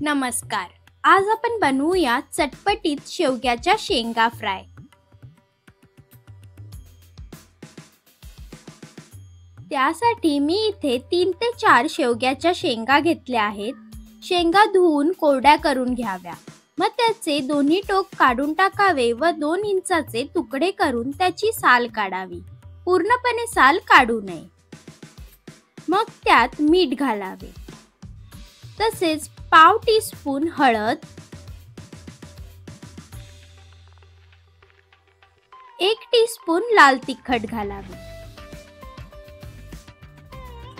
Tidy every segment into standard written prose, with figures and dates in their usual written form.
नमस्कार. आज आपण बनवूया चटपटीत शेवग्याच्या शेंगा फ्राय. त्यासाठी मी इथे 3 ते 4 शेवग्याच्या शेंगा घेतल्या आहेत. शेंगा धुवून कोरड्या करून घ्याव्या. मग त्याचे दोन्ही टोक काढून टाकावे व 2 इंचाचे तुकडे करून त्याची साल काढावी. पूर्णपणे साल काढू नये. मग त्यात मीठ घालावे. तसेच पाव टीस्पून हळद, 1 टीस्पून लाल तिखट घालावे.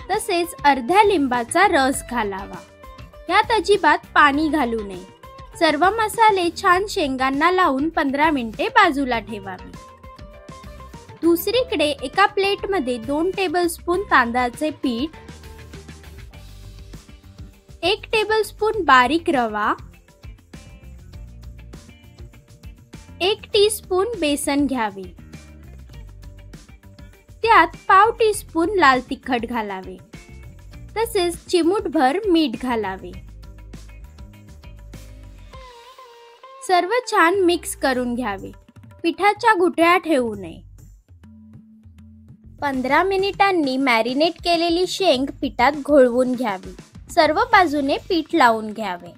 तसेच अर्ध्या लिंबाचा रस घालावा. यात अजिबात पाणी घालू नये. सर्व मसाले छान शेंगांना लावून 15 मिनिटे बाजूला ठेवावे. दुसरीकडे एका प्लेटमध्ये 2 टेबलस्पून तांदळाचे पीठ, 1 टेबलस्पून बारीक रवा, 1 टीस्पून बेसन घ्यावे. त्यात पाव टीस्पून लाल तिखट घालावे. तसेच चिमूटभर मीठ घालावे. सर्व छान मिक्स करून घ्यावे. पिठाच्या गुठळ्या ठेवू नये. 15 मिनिटांनी मॅरिनेट केलेली शेंग पिठात घोळवून घ्यावी. सर्व बाजूने पीठ लावून घ्यावे.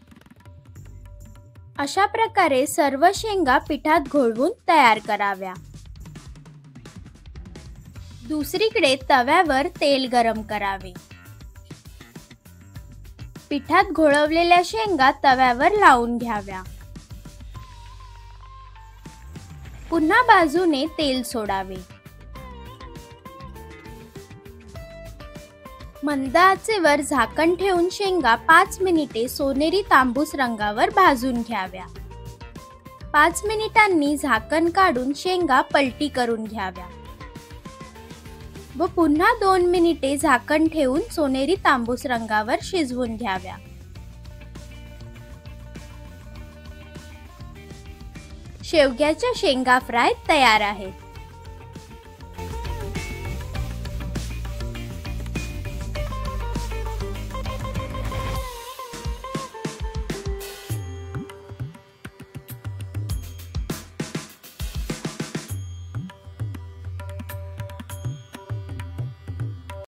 अशा प्रकारे सर्व शेंगा पिठात घोळवून तयार कराव्या. दुसरीकडे तव्यावर तेल गरम करावे. पिठात घोळवलेल्या शेंगा तव्यावर लावून घ्याव्या. पुन्हा बाजूने तेल सोडावे. मंद आचेवर झाकण ठेवून शेंगा 5 मिनिटे सोनेरी तांबूस रंगावर भाजून घ्याव्या. 5 मिनिटांनी झाकण काढून शेंगा पलटी करून घ्याव्या व पुन्हा 2 मिनिटे झाकण ठेवून सोनेरी तांबूस रंगावर शिजवून घ्याव्या. शेवग्याच्या शेंगा फ्राय तयार आहेत.